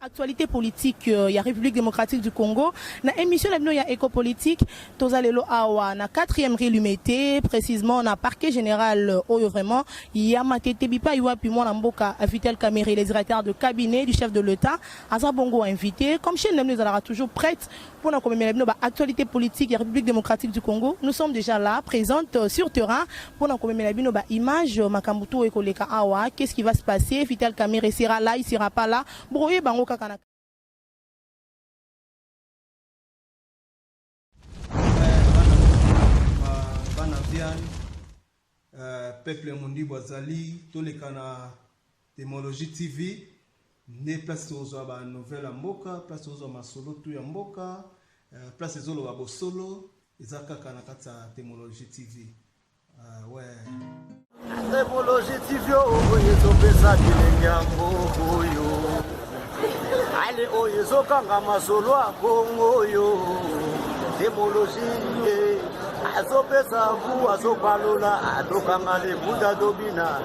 Actualité politique, il y a République démocratique du Congo. Na émission il y a éco-politique. Tozalelo awa na 4e rélumité, précisément na parquet général oyo vraiment. Il y a Matete Bipa Iwa puis moi Namboka Vital Kamere, les directeurs de cabinet du chef de l'État. Asa Bongo invité. Comme chez nous, nous allons toujours prête pour nous commémorer actualité politique et République démocratique du Congo. Nous sommes déjà là, présentes sur terrain pour nous commémorer nos images Makambutu et Koleka awa. Qu'est-ce qui va se passer? Vital Kamere sera là, il sera pas là. Broye Bango Kakana. Peuple Mundi Boazali, tous les canaux Témologie TV, ne place aux nouvelles à Mboka, place aux Masolo, tout à Mboka, place aux Olo Solo, Isaka Kanakata Témologie TV. Ouais. Témologie TV, Oyezo Pesa Kilenyango, Oyo. Allez, Oyezo Kanga Masolo, Oyo. Témologie. Azopesa ku azopalola atokangale buda dobina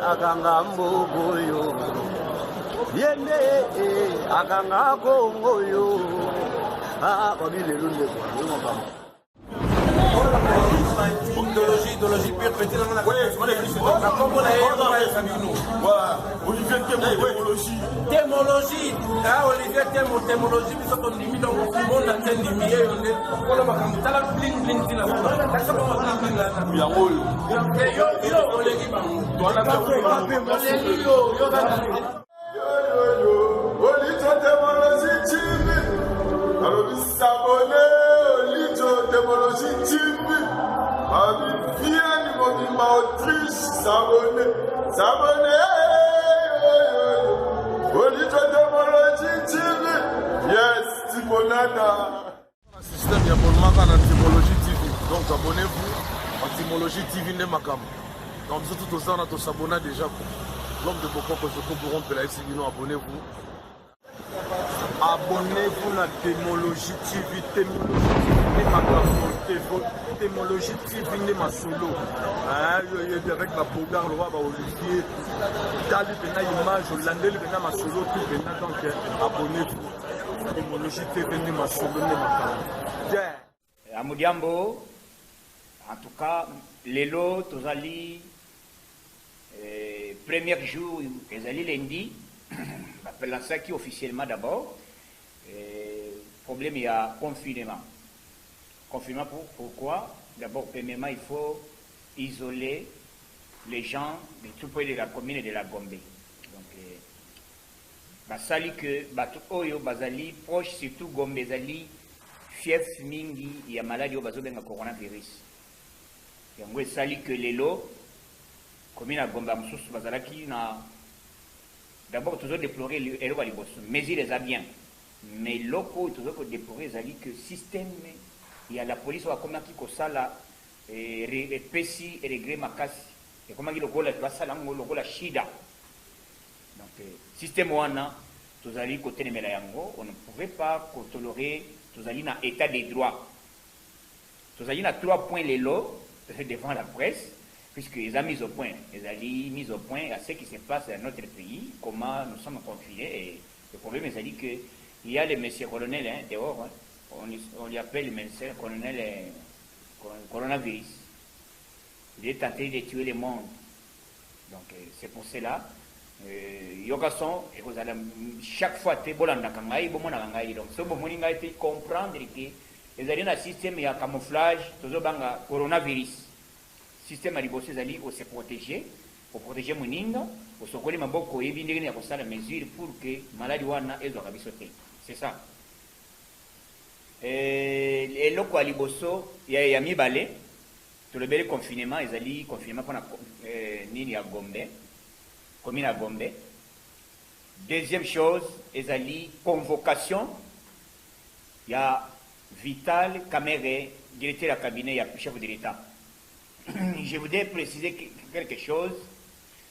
akanga mbogoyo yende akanga kongoyo babile lunde kwa idéologie pure petit dans la voilà Olivier témologie Olivier témologie biso to ndimi donc monde a ndimi yone kola makambo tala bling bling tina ça ko ma bling la ya ngolo yo oleki ba dona ba yo olito témologie chimbi alobi sabone olito témologie chimbi abi vieni mobimba Autriche sabone olito témologie chimbi yes timonana système ya bolmaka na Témologie TV donc abonnez-vous à Témologie TV nde makambo donc nous tous tosana to s'abonner déjà l'homme de Bokoko surtout pour rompre la SIBino abonnez-vous na Témologie TV Témologie TV nde masolo avec la Bogar le roi Olivier tali pena image olandeli pena masolo tout pena donc abonnez-vous Témologie TV nde masolo nde makambo Amudiambo, en tout cas, Lelo, Tozali, premier jour, Tozali lundi, appelle ça qui officiellement d'abord. Problème, il y a confinement. Confinement pourquoi? D'abord, premièrement, il faut isoler les gens de tout près de la commune et de la Gombe. Donc, Basali que, Oyo, Bazali, proche surtout Gombe, Zali, fief mingi ya maladie au bazobenga coronavirus yango esali que lelo commune ya Gombe mosusu bazalaki na d'abord toujours déplorer eloko ya liboso mais il les a bien mais loko toujours déplorer ezali que système ya la police wakomaki kosala epesi regré makasi ekomaki lokola basala ngo lokola shida donc système wana tozali kotelemela yango on ne pouvait pas tolérer tozali na état des droits tozali na 3 points les lots devant la presse puisque ils ont mis au point à ce qui se passe dans notre pays, comment nous sommes confinés et le problème est que il y a le monsieur colonel dehors, on lui appelle le monsieur colonel coronavirus, il est tenté de tuer le monde, donc c'est pour cela yokason et vous allez chaque fois te bolanda kangai bomona kangai donc so bomoni ngai te comprendre que les alliés na système ya camouflage tozo banga coronavirus système ali bosse ali au se protéger pour protéger moninga au sokoli maboko yebi ndenge ya kosala mesure pour que maladie wana ezo kabisote c'est ça et loko ali bosso ya mibale to le bel confinement ezali confinement pour nini ya Gombe commune à Gombe. Deuxième chose, ezali convocation. Il y a Vital Kamere, directeur du cabinet, il y a chef de l'État. Je voudrais préciser quelque chose.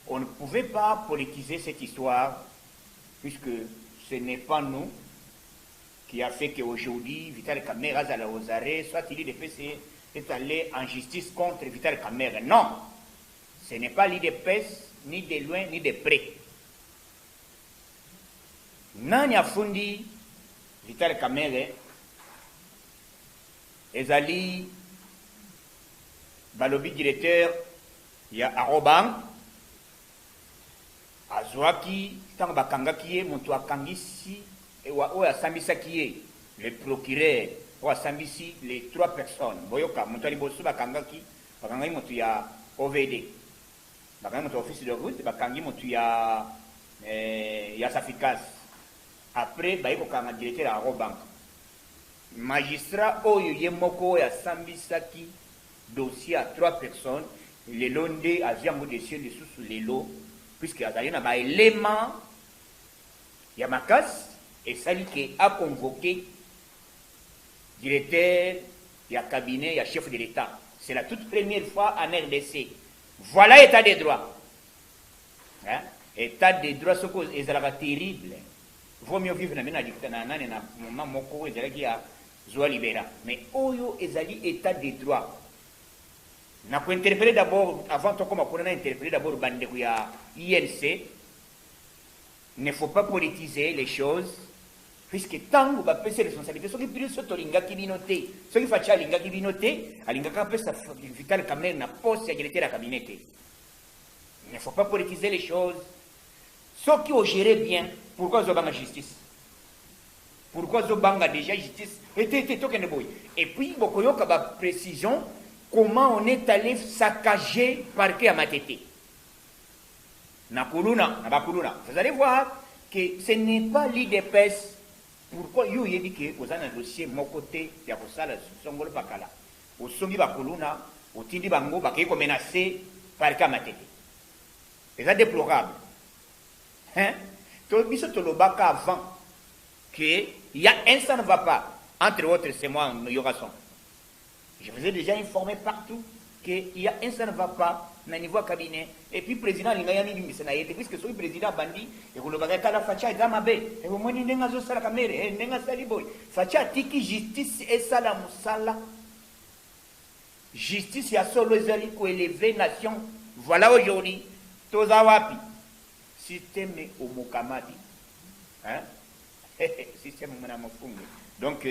On ne pouvait pas politiser cette histoire, puisque ce n'est pas nous qui a fait qu'aujourd'hui, Vital Kamere a allé aux arrêts, soit il est allé en justice contre Vital Kamere. Non, ce n'est pas l'IDPS ni de loin ni de près. Nani afundi Vital Kamerhe ezali balobi directeur ya Arobank azwaki tanga bakangaki ye moto akangisi oyo asambisaki ye le procureur oyo asambisi les 3 personnes boyoka moto aliboso bakangaki moto ya OVD bakangi moto office de route bakangi moto ya Safikas après bayi kokanga directeur ya Arobank magistrat oyo ye moko ya sambisaki dossier à 3 personnes le londe aziango dossier de sous les lots puisque azali na ba élément ya makas et sali que a convoqué directeur ya cabinet ya chef de l'État. C'est la toute première fois en RDC. Voilà état des droits. Hein? État des droits ce cause est terrible. Vaut mieux vivre na dictature na moment moko ezalaki ya Zoa Libera. Mais oyo ezali état des droits. Na ko interpréter d'abord avant de commencer à interpréter d'abord bandeko ya INC. Ne faut pas politiser les choses puisque tant que va passer responsabilité ce qui plus soto linga ki binoté ce qui facha linga ki binoté alinga ka pesa Vital Kamerhe na poste ya directeur ya cabinet. Il ne faut pas politiser les choses. Ceux qui ont géré bien, pourquoi Zobanga justice? Pourquoi Zobanga déjà justice? Et puis, Bokoyo Kaba précision, comment on est allé saccager parquet à Matete. Nakuluna, Nabakuluna. Vous allez voir que ce n'est pas l'IDPS. Pourquoi you dit que vous avez un dossier mon côté, il y a pour ça la Songolo Bakala. Au Songi Bakuluna, au Tindi Bango, Bakeko menacé parquet à Matete. C'est ça déplorable. Hein? Tout le avant qu'il y a un ça ne va pas. Entre autres, c'est moi, Yorason. Je vous ai déjà informé partout qu'il y a un ça ne va pas dans le niveau cabinet. Et puis, le président, il y a un puisque ce président bandit, et vous le voyez à la facha, et Zamabe, et vous m'avez dit que ça la caméra, et n'est-ce pas Saliboy. Facha, tiki justice et salamoussala. Justice, il y a solo les ko élevé nation. Voilà aujourd'hui. Tozawapi. Système au Mokamadi. Hein? Système au Monamofungi. Donc,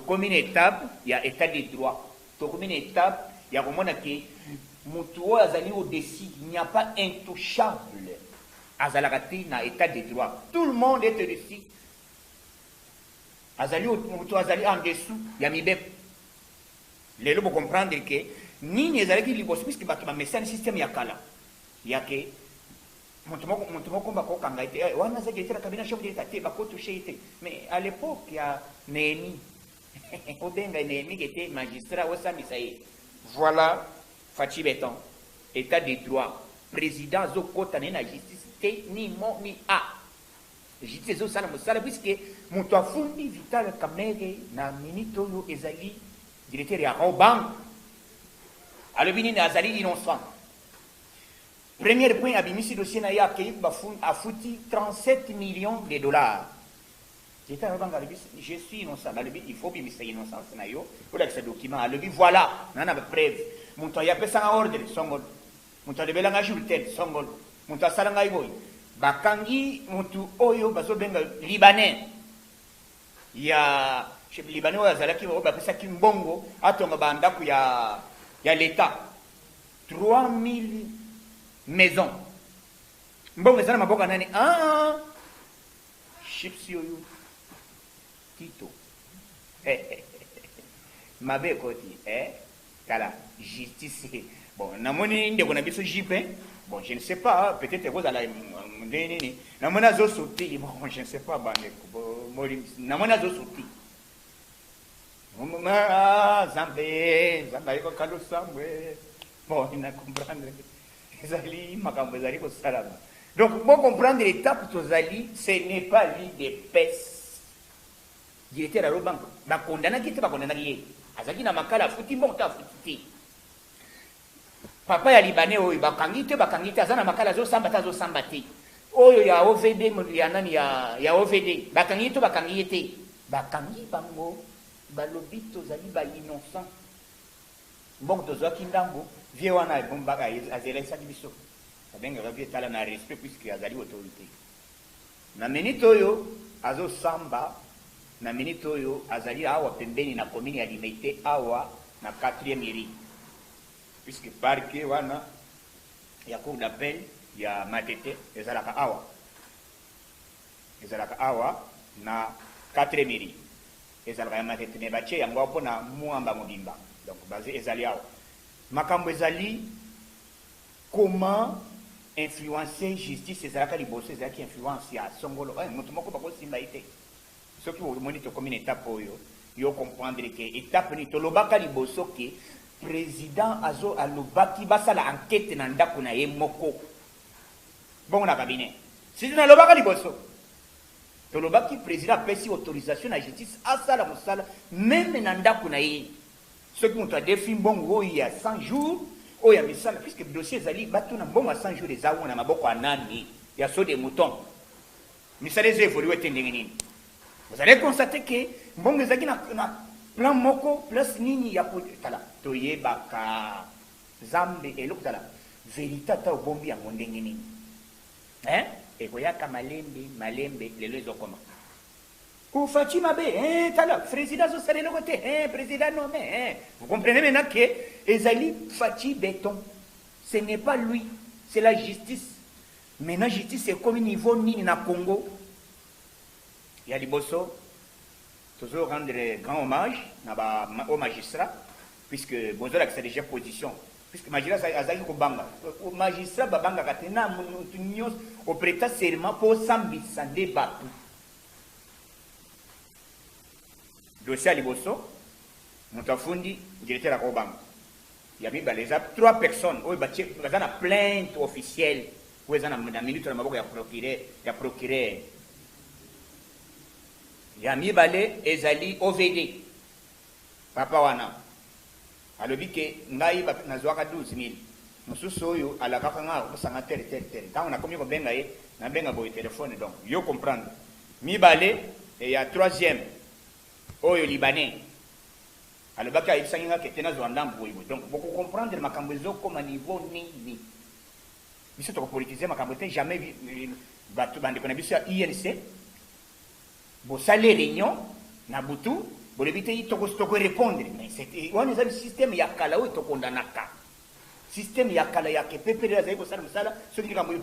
comme une étape, il y a état de droit. Comme une étape, il y a vraiment que Moutoua Azali au-dessus, il n'y a pas intouchable. Azalagati na état de droit. Tout le monde est au-dessus. Azali Moutoua Azali en dessous, il y a Mibep. Les gens vont comprendre que ni les Azali qui libos, puisque le message système yakala. Il y a que mais à l'époque, il y a Néhémie. Néhémie qui était magistrat au Samisaï. Voilà, Fachi Béton, état de droit. Président Zokota na justice, ni mon ni a. Justice Zosala Moussala, puisque mon fundi Vital Kamerhe na minito yo ezali, directeur ya Arobank. Alors, il y a Azali innocent. Premier point, Abimisi dossier n'a a foutu 37 millions de dollars. Je suis innocent. Il faut que je sois innocent. Il faut que ce document. Voilà, on a preuve. Mon temps, il y a pas un ordre. Mon temps, il y a un jour tel. Mon temps, ça n'a pas Bakangi, mon tout, oyo, baso benga, libanais. Il y a, chez les libanais, il y a qui va ça qui mbongo, attends, banda, il y a l'État. 3000 maison. Bon, mais ça m'a beaucoup nani. Ah, chips yo Tito. Ma belle côté, kala justice. Bon, namoni ndeko na biso jipe. Bon, je ne sais pas, peut-être que vous allez me namona zo sauter. Bon, je ne sais pas bandeko. Namona zo sauter. Ah, Zambé ko kalo samwe. Bon, il n'a comprendre. Donc, pour comprendre l'étape de Zali, ce n'est pas l'IDPS. Il était à Arobank. Il a condamné qui était pas condamné. Azaki na makala futi monta futi. Papa ya Libanais oyo bakangite azana makala zo sambati. Oyo ya OVD ya nani ya OVD. Bakangite bakangi bango balobito Zali ba innocent. Bon, tozo kindambo. Vieux wana bombaka azela ça biso abengaka mpe tala na respect puisque azali autorité na minute oyo azosamba na minute oyo azali awa pembeni na commune ya Limete awa na 4e mairie puisque parquet wana ya cour d'appel ya Matete ezalaka awa na 4e mairie ezalaka ya Matete me batie yango mpona mwamba mobimba donc basé ezali awa makambo ezali comment influencer justice ezalaka liboso ezalaki influence ya songolo moto moko bakosimba ye te soki omoni tokomi na étape oyo yo comprendre ke étape ni tolobaka liboso ke président alobaki basala enquête na ndako na ye moko bongo na cabinet sisi nalobaka liboso tolobaki président apesi autorisation na justice asala mosala meme na ndako na ye soki moto adefi mbongo oyo ya 100 jours oyo ya misala puisque dossier ezali batuna mbongo ya 100 jours eza na maboko ya nani ya so de mouton misala eza évolué te ndenge nini vous allez constater que mbongo ezalaki na plan moko place nini ya kotala toyebaka zambe eloko tala vérité ata obombi yango ndenge nini ekoyaka malembe lelo ezokoma ufaci mabe tala président azosala eloko te président nommé vous comprenez maintenant que ezali faci béton ce n'est pas lui c'est la justice maintenant justice ekomi niveau nini na Congo ya liboso toujours rendre grand hommage au magistrat puisque bozolakisa déjà position puisque magistrat azalaki kobanga magistrat babangaka te na motu nyonso oprêta serment mpo osambisa nde bato dossier ya liboso moto afundi directeur akobanga ya mibale eza 3 personnes oyo baza na plainte officielle oyo eza na minute na maboko ya procureur ya mibale ezali OVD papa wana alobi ke ngai nazwaka 12000 mosusu oyo alakaka nga kosanga tere ntango nakomi kobenga ye nabenga boye telefone donc yo comprendre mibale ya 3e oyo libanais alobaki ayebisaki nga kete nazwa ndambo boyeboye donc bokocomprendre makambo ezokoma niveau nini biso tokopolitize makambo te jamais bato bandeko na biso ya INC bosale réunion na butu bolobi te tokorépondre mais wana eza système ya kala oyo tokondanaka système ya kala ya kepepele azali kosala mosala soki likambo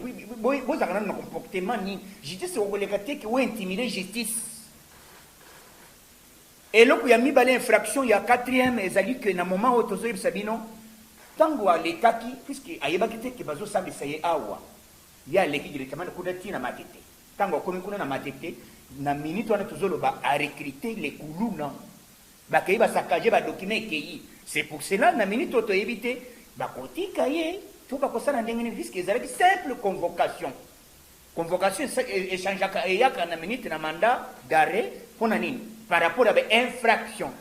bozalaka nano na comportement nini justice okoleka te ke ointimide justice eloko ya mibale infraction ya 4e ezali ke na moment oyo tozoyebisa bino ntango alekaki puisque ayebaki te ke bazosambisa ye awa ye aleki directement kuna ti na Matete ntango akomi kuna na Matete na minute wana tozoloba a recruter les kuluna bakei basakaje badocument ekei c'est pour cela na minute oyo toyebi te bakotika ye to bakosala ndenge nini puisque ezalaki simple convocation échangeaka eyaka na minute na mandat d'arrêt mpona nini par rapport à infraction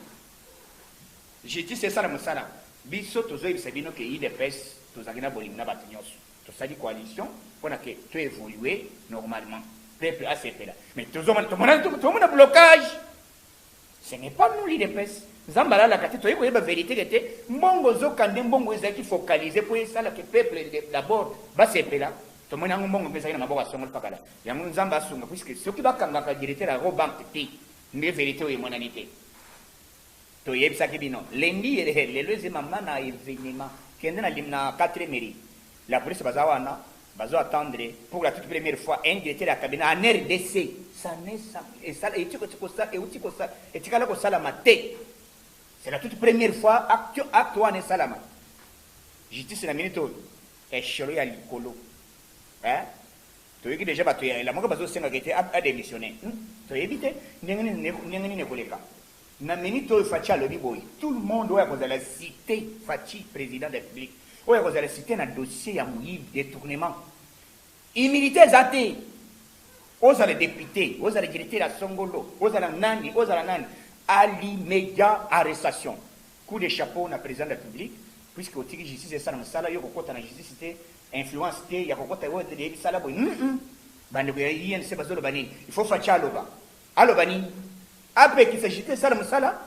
justice esala mosala biso tozoyebisa bino ke IDPS tozalaki na bolingi na bato nyonso tosali coalition mpona ke toévolue normalement peuple asepela mais tomona blocage ce n'est pas nous l'IDPS nzambe alalaka te toyei koyeba vérité kete mbongo ozokande mbongo ezalaki focalize mpo esala ke peuple d'abord basepela tomoni yango mbongo mpe ezalaki na maboko asongoli pakala yango nzambe asunga puisque soki bakangaka directeur ya robank te nde vérité oyo emonani te toyebisaki bino lendi lelo ezemama na événement kende na 4e mairie la police baza wana bazo attendre pour la toute première fois un directeur ya cabinet en RDC etikala kosalama te c'est la toute première fois acte wana esalama justice na minute oyo echelo ya likolo toyoki déjà bato ya moko bazosengaka ete adémissionné toyebi te ndenge nini ekoleka na minute oyo Faci alobi boye tout le monde oyo akozala cité Faci président de la République oyo akozala cité na dossier ya moyibi détournement immunité eza te ozala député ozala directeur ya songolo ozala nani à l'immédiat arrestation coup de chapeau na président de la République puisque otiki justice esala mosala yo kokota na justice te influence te ya kokota oyo eyebisala boye bandeko ya INC bazoloba nini il faut Faci aloba nini apekisa justice esala mosala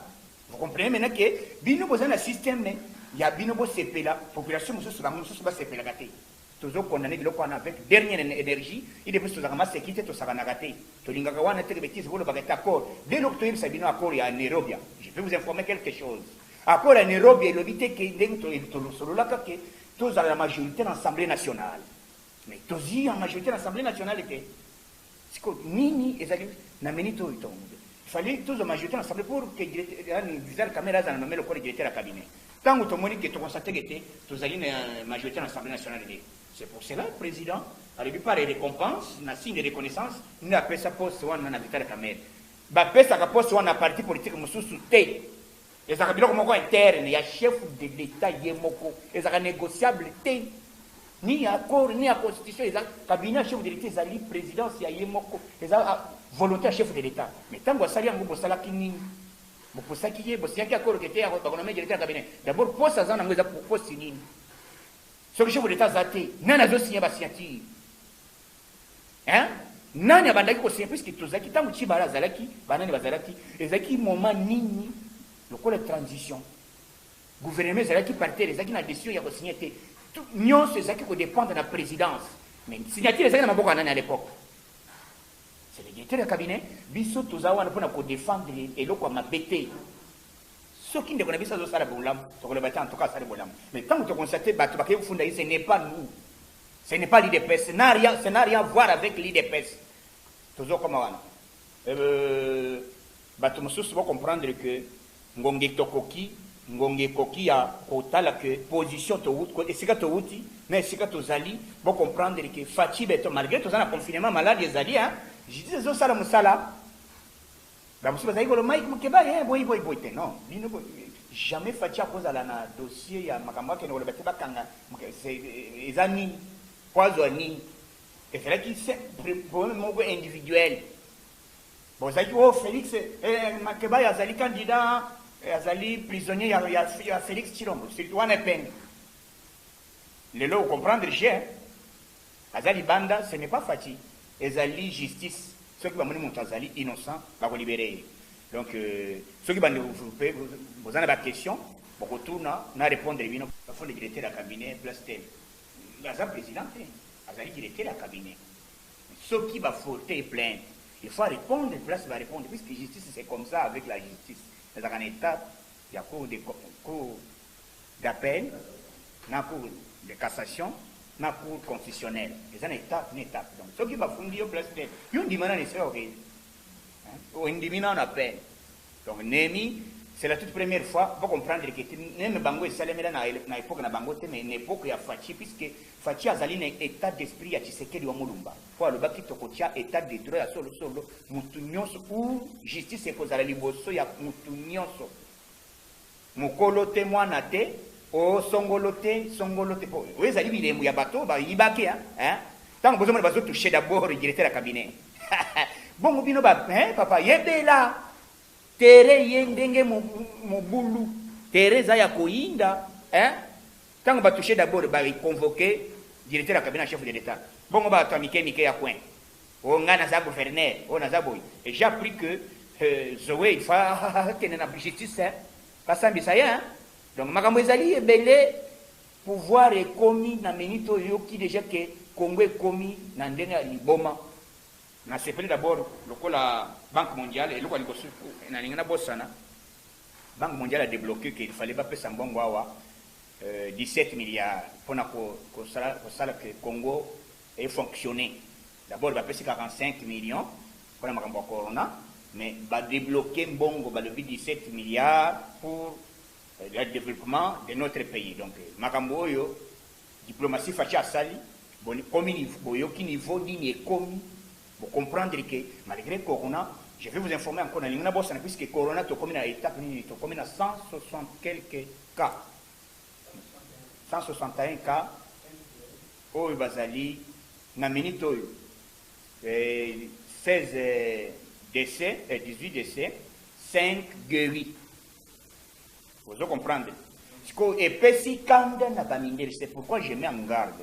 vous comprenez maintenant que bino boza na système ya bino bosepela population mosusu bango mosusu basepelaka te toujours condamné de l'eau avec dernière énergie, il est plus de la sécurité, tout ça va raté. Tout le monde a été bêtise, vous le baguette accord. Dès l'octobre, ça vient accord à Nairobi. Je peux vous informer quelque chose. Accord à Nairobi, il évite que tous à la majorité de l'Assemblée nationale. Mais tous en majorité de l'Assemblée nationale était. C'est que Nini et Zali n'a mené tout le temps. Il fallait tous la majorité de l'Assemblée pour que les caméras aient nommé le corps directeur de la cabinet. Tant que tout le monde que tu constates que tous allez la majorité de l'Assemblée nationale. C'est pour cela le président a dû par les récompenses, un signe de reconnaissance, nous appelons ça poste ou un habitat de caméra. Bah, ça poste ou un parti politique sous thé. Et ça a bien comme interne, il y a chef de l'État, il y a et ça négociable thé. Ni accord, ni à constitution, il y a cabinet chef de l'État, il y a présidence, il y a volontaire chef de l'État. Mais tant que ça, il y a un groupe qui pour ça qui est, pour ça qui est accord qui était à directeur de cabinet. D'abord, pour ça, on a mis pour poste signé. Ce que je voulais t'azater, n'a pas signé ma signature. Hein? N'a pas signé puisque tous les gens qui ont zalaki, banane bazalaki, et zaki moment nini, le coup de transition. Gouvernement zalaki partait, les gens qui ont décision, il y a signé. Nous, c'est ça qui dépend de la présidence. Mais signature, les gens n'ont pas à l'époque. C'est le directeur du cabinet, biso tous les gens pour défendre et l'eau comme ma bêté. Ceux qui ne connaissent pas ça, en tout cas, ça mais tant que tu constates que ce n'est pas nous, ce n'est pas l'IDPS, ça n'a rien à voir avec l'IDPS. Toujours comme ça. Tu dois comprendre que Ngonge Tokoki, Ngonge Koki a que position de route, et c'est que tu outi, mais c'est que tu ali, pour comprendre que Fatih, malgré tout ça, le confinement malade, les alliés, je dis ça, ça, ça. Non, jamais fait à cause de la dossier, il y a un qui ne pas kanga. C'est amis, poisonnis. Et c'est là qu'il c'est problème individuel. Bon, ça dit, oh, Félix, Makeba, il y a candidat, il y a prisonnier, il y a Félix Chilombo. C'est toi, on est peine. Les lots, comprendre, j'ai. Azali Banda, ce n'est pas Fatih. Azali Justice. Ceux qui vont mener Azali innocent, va libérer. Donc, ceux qui vont développer, vous avez des questions, vous retournez, on a répondu, il faut le directeur de la cabinet, place tel. Azali président, Azali directeur de la cabinet. Ceux qui vont faute plainte, il faut répondre, place va répondre, puisque la justice, c'est comme ça avec la justice. Dans un état, il y a cours d'appel, il y a cours de cassation, dans la cour constitutionnelle. C'est un étape, une étape. Donc, ce qui va fonder au place de. Il y a un dimanche, c'est horrible. Ou un dimanche, on appelle. Donc, Némi, c'est la toute première fois, pour comprendre que même Bango et Salem, dans l'époque de Bango, mais une époque, il y a Fatih, puisque Fatih a un état d'esprit à Tshisekedi ou Moulumba. Pour le Baki Tokotia, état de droit à solo, Moutounionso, ou justice et cause à la liboso, il y a Moutounionso. Moukolo témoin à te. Oh, songolote. Oui, ça dit, il y a bateau, il y a baquet, hein. Tant que vous avez touché d'abord le directeur de cabinet. Bon, vous avez papa, il y a là. Tere yendenge moboulou. Tere zaya koinda, hein. Tant que vous avez touché d'abord, il convoqué le directeur de cabinet, chef de l'État. Bon, on va attendre Mickey à coin. On a un gouverneur, on a un boy. Et j'ai appris que Zoé, il faut qu'il y ait une justice, hein. Pas ça, mais ça y est, hein. Donc, Makambo Ezali est belé pouvoir est commis dans Menito Yoki déjà que Congo est commis dans Ndenga Liboma. On a séparé d'abord la Banque mondiale et le La Banque mondiale a débloqué qu'il ne fallait pas payer Sambongwawa 17 milliards pour que le Congo ait fonctionné. D'abord, il va payer 45 millions pour la Makambo Corona, mais il va débloquer Mbongo, il va 17 milliards pour le développement de notre pays. Donc, Makambo yo, diplomatie fachi à Sali, comme niveau ni commis, pour comprendre que malgré Corona, je vais vous informer encore dans l'Ingna Bossana, puisque Corona est comme une étape, comme 160 quelques cas. 161 cas, au Bazali, na minito 16 décès, 18 décès, 5 guéris. Vous comprenez? C'est pourquoi je mets en garde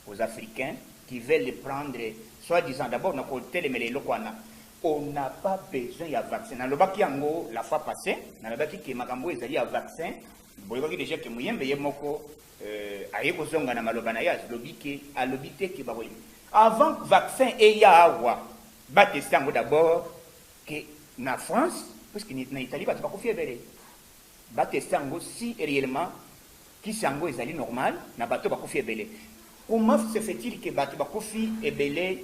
aux Africains qui veulent prendre, soi-disant, d'abord, on n'a pas besoin de vaccin. Dans le Bakiango, la fois passée, dans le Baki qui est Makambo, il y a vaccin boyoki déjà que Muyembe ye moko aye kozonga na maloba na ye alobi te ke bakoyi avant vaccin eya awa bateste yango d'abord que na France puisque na Italie bato bakufi ebele bateste yango si réellement kisi yango ezali normal na bato bakufi ebele. Comment se fait-il que bato bakufi ebele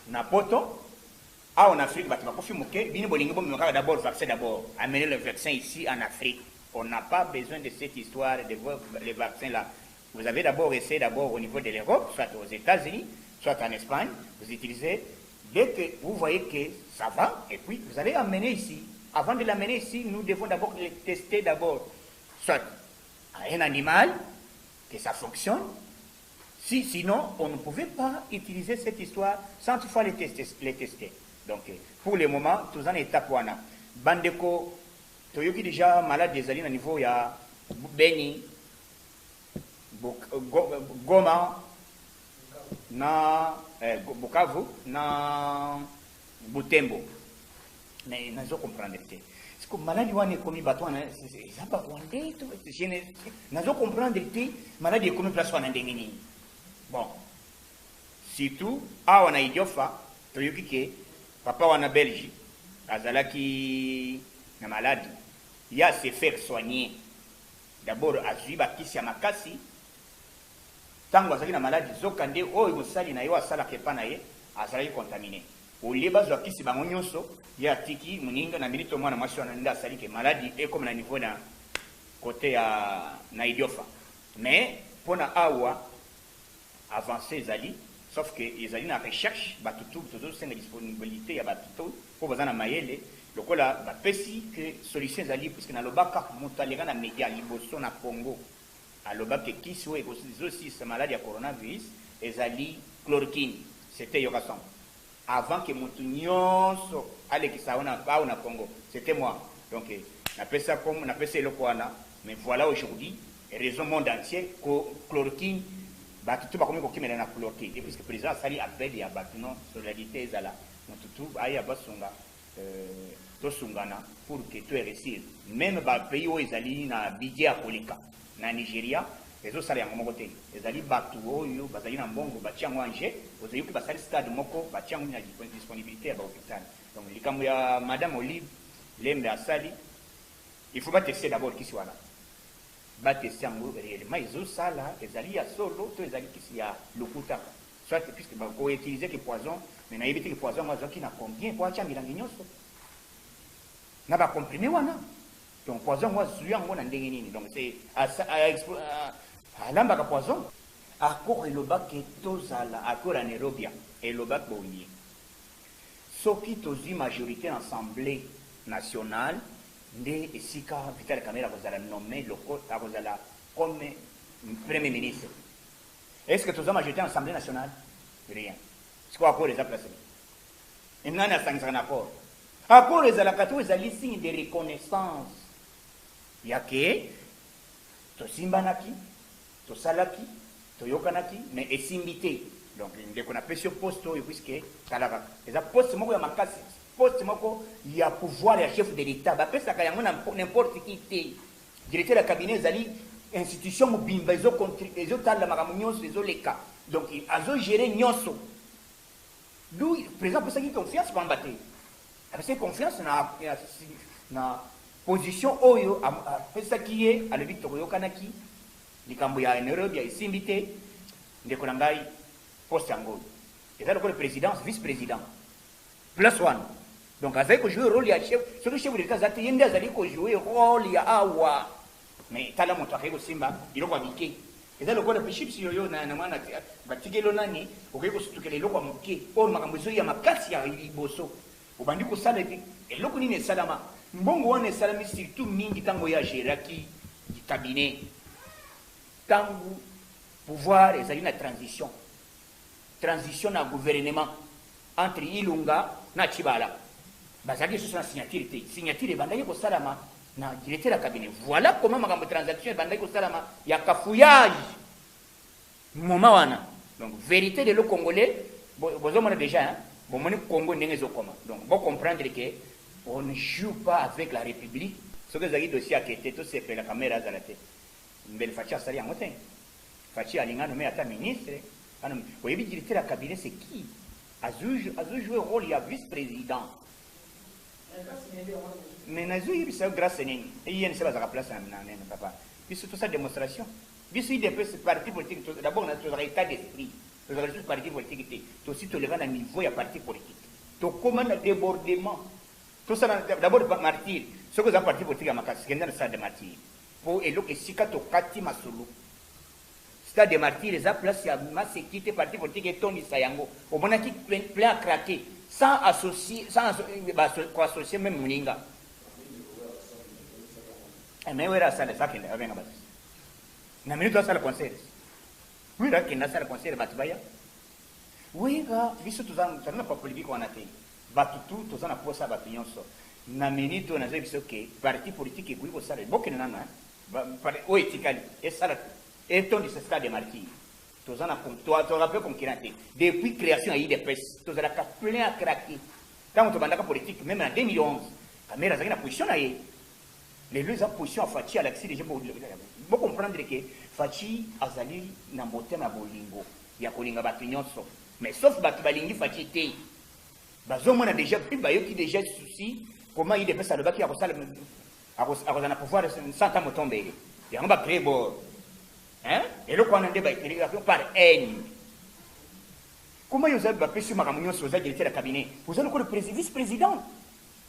na poto en Afrique bato bakufi moke bini bolingi bomemaka d'abord vaccin d'abord amener le vaccin ici en Afrique. On n'a pas besoin de cette histoire de les vaccins là. Vous avez d'abord essayé d'abord au niveau de l'Europe, soit aux États-Unis, soit en Espagne, vous utilisez. Dès que vous voyez que ça va, et puis vous allez amener ici. Avant de l'amener ici, nous devons d'abord les tester d'abord, soit à un animal, que ça fonctionne. Sinon, on ne pouvait pas utiliser cette histoire sans toutefois les tester. Donc, pour le moment, tous en étape wana. Bandeko, toyoki déjà malade des alliés au niveau ya Beni, Goma, na Bukavu, na Butembo. Mais nazo comprendre te. Parce que maladie wana komi bato wana ça pas wande to nazo comprendre te maladie komi place wana ndengini. Bon. Surtout a wana idiofa toyoki ke papa wana Belgique azalaki na maladie. Il y a se faire soigner. D'abord azui bakisi ya makasi. Tango azalaki na maladie zokande oyo mosali na yo asala kepa na ye azalaki contaminé. Oleba zo kisi bango nyonso ya tiki muninga na milito mwana mwasi wana nda asali ke maladie et comme na niveau na côté ya na idiofa. Mais pona awa avancer ezali sauf que ezali na recherche batutu toujours c'est disponibilité ya batutu pour bazana mayele lokola bapesi que solution ezali puisque na lobaka motalega na media liboso na Congo aloba ke kisi we aussi ce maladie ya coronavirus ezali chloroquine c'était yokason avant que mutu nyonso alekisa ona pa na Congo c'était moi donc na pesa comme na pesa eloko wana mais voilà aujourd'hui raison monde entier chloroquine batutu bakomi kokimela na chloroquine et puisque le président sali appel ya batuno solidarité ezala mututu aya basonga tosungana pour que tu réussir même ba pays où ezali na budget ya kolika na Nigeria ezo sala yango moko te ezali batu oyo bazali na mbongo batiango anje ozayi ki basali stade moko batiango na disponibilité ya ba hôpital. Donc likambo ya madame Olive Lembe asali il faut pas tester d'abord kisi wana ba tester yango réellement ezo sala ezali ya solo to ezali kisi ya lokuta soit puisque ba ko utiliser que poison mais na éviter que poison moi qui na combien pour acha milangi nyonso na ba comprimé wana. Donc poison moi zuyango na ndenge nini donc c'est alamba ka poison akor eloba ke tozala akor en Nairobi eloba bonye soki tozi majorité en assemblée nationale nde esika Vital Kamerhe kozala nommé loko akozala comme premier ministre. Est-ce que toza majorité en assemblée nationale? Rien. C'est quoi accord les a placé? Et nani asangisa na accord? Accord ezalaka to ezali signe de reconnaissance yake tosimbanaki tosalaki toyokanaki mais esimbité. Donc dès qu'on appelle sur poste puisque kalaka eza poste moko ya makasi poste moko ya pouvoir ya chef de l'état ba pesa ka yango n'importe qui té directeur de cabinet ezali institution mobimba ezo tala makambo nyonso ezo leka donc azo gérer nyonso d'où président pesa ki confiance kwa mbate apesa confiance na position oyo pesa ki ye a le victor yokanaki likambo ya Nairobi ya isimbité ndeko na ngai poste yango eza le président vice-président plus one. Donc azali ko jouer rôle ya chef surtout chef de l'état zate yende azali ko jouer rôle ya awa mais tala moto akeko simba iloko abike eza le bishop yoyo na mwana batigelo nani okeko sutukele iloko amuke o makambo zo ya makasi ya liboso obandi ko sala eloko nini salama mbongo wana salami surtout mingi tango ya géraki cabinet tango pouvoir ezali na transition na gouvernement entre Ilunga na Chibala bazali sur la signature bandaki ko salama na directeur de cabinet. Voilà comment makambo transaction bandaki ko salama ya kafouillage moment wana. Donc vérité de le congolais bozomona déjà hein bon moni Congo ndenge zo koma. Donc bon comprendre que on ne joue pas avec la République Ce que vous avez dossier à quitter, tout c'est fait la caméra à la tête. Mais le Fachi a sali en motin. Fachi a l'ingénieur nommé à ta ministre. Vous voyez, le directeur de la cabinet, c'est qui? A joué le rôle, il y a vice-président. Mais Nazou, c'est grâce à nous. Et il y a une seule place à papa. Puis c'est toute sa démonstration. Puis c'est des partis politiques. D'abord, on a état d'esprit. On a tous partis politiques. Aussi, tu lèves à niveau, il y a parti politique. Tu commandes un débordement. Tout ça, d'abord, martyr. Ce que vous avez parti politique à ma casse, c'est une salle de martyr. Pour éloquer et si quand tu kati masolo. Stade de martyr, les places, il y a ma sécurité, parti politique et Tony Sayango. Au moment qui plein à craquer. Sans associer même Mouninga. Mais où est la salle de ça qui est avec la base? Na minute la salle de concert. Oui, là, qui est la salle de concert, Batubaya. Oui, là, visu tous en pas politique on a été. Batutu, tous en a posé à Batugnon. Na minute on a dit que parti politique est pour ça. Beaucoup de nana. Oui, éthiquement. Et ça, et ton de ce stade de martyr. Tous en a tu rappelles comme qui depuis création il y a des pèses tous en a plein à craquer quand on te politique même en 2011 caméra ça une position là les deux positions à Fachi à l'accès déjà pour comprendre que Fachi azali na motema bolingo ya kolinga batinyon so mais sauf batu balingi Fachi té bazo mona déjà pris bayo qui déjà souci comment il dépêche à le baki à cosala à pouvoir sans temps tomber et on va créer bon. Hein? Et le qu'on a débat par haine. Comment vous avez fait sur ma réunion sur le cabinet? Vous avez le vice-président.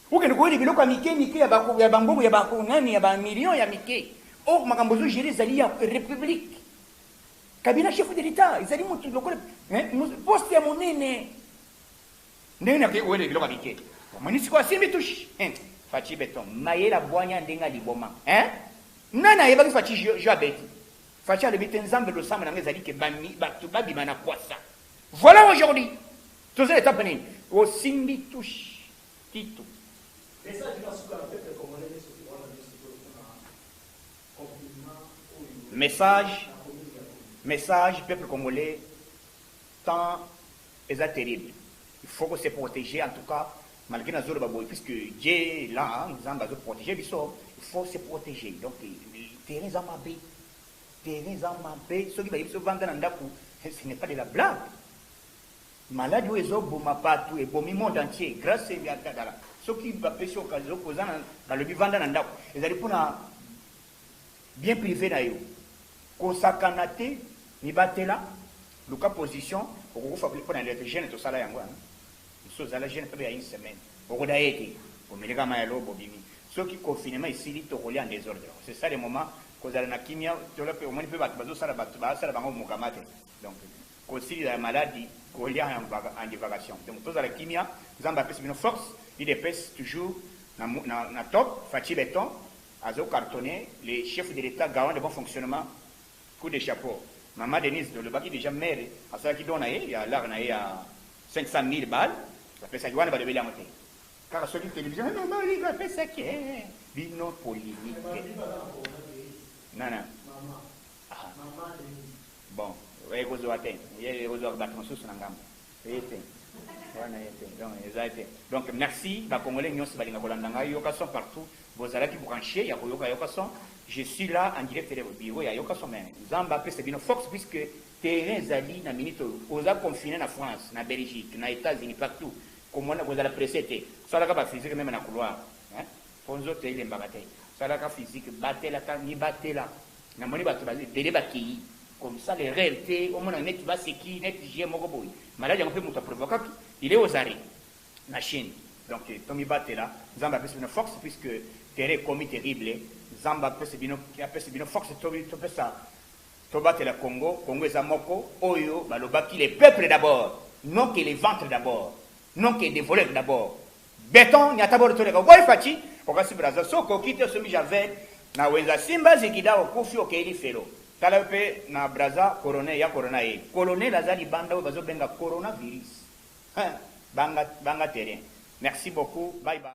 Ou que le gouvernement a Mickey, il y a Bambo, il y a Bakounani, il y a un million, il y a Mickey. Oh, ma gambozo géré les alliés en République. Cabinet chef de l'État, ils allaient monter le coup. Poste à mon nez. N'est-ce pas où est le Mickey? Mon histoire, c'est mes touches. Fachi béton. Maïe la boigne en denga liboma. Hein? Nana, il va faire Fachi Jabet. Fachi a le bête ensemble le sang, mais il que Bami, Batubabi, mana poissa. Voilà aujourd'hui. Tout ça est appelé. Au Simbi touche. Tito. Message, peuple congolais, tant est terrible. Il faut que se protéger, en tout cas, malgré la zone de puisque Dieu est là, nous avons besoin de protéger, il faut se protéger. Donc, terrain Zamabé, ceux qui vont se vendre dans l'Andakou, ce n'est pas de la blague. Malade ou ezo boma partout et bomi monde entier grâce à Biakadala. Ceux qui va pêcher au cas dans le vivant dans l'Andakou, ils allaient pour bien privé d'ailleurs. Kosakanate, ni batela, le cas position, pour vous faire pour les jeunes tout ça là yango. Ils sont à la jeune peut-être une semaine. Pour d'ailleurs, pour me les gamins là bobimi. Ceux qui confinement ici, ils sont reliés en désordre. C'est ça le moment que vous allez na kimia, tu l'as au moins peut battre bazo ça la battre, ça la bango mukamate. Donc, aussi la maladie reliée en divagation. Donc, tous à la kimia, nous avons une force, il dépêche toujours na top, Fachi béton, azo cartonné, les chefs de l'État garant de bon fonctionnement, coup de chapeau. Maman Denise, le baki déjà maire, à ça qui donne il y a là, il y a 500 000 balles, ça fait ça, il va lever la montée. Car celui qui télévision, non, il va faire ça qui est. Bino polémique. Non, non. Bon, vous avez atteint. Vous avez battu sous la gamme. Donc, merci. Partout. Vous allez qui brancher, il y a Yokason. Je suis là en direct de bureau, il y a Yokason. Zamba, c'est bien Fox, puisque terrain Zali, na minute, vous avez confiné en France, en Belgique, en États-Unis, partout. Comment vous allez presser? Ça n'a pas physique, même dans le couloir. Ponzo, tu es les bagatilles. Ça n'a pas physique, battez la ni battez la. Na moni battu basé, délai comme ça, les réalités, au moins, net va c'est qui, net j'ai mon goboui. Malade, on peut monter provoquer, il est aux arrêts, la Chine. Donc, Tommy Batte là, Zamba peut une force, puisque terrain commis terrible, Zamba peut se bien force, Tommy peut ça. Tobat la Congo, Congo est à Moko, Oyo, Balobaki, les peuples d'abord, non que les ventres d'abord, non que les voleurs d'abord. Béton, il y a d'abord le tour de Boy Fachi, on va se braser, Soko, quitte ce Mijavel, na wenza Simba, Zikida, au Kofi, au Kéli Félo. Talape na braza corona ya corona e colonel azali banda bazo benga coronavirus banga terrain. Merci beaucoup, bye bye.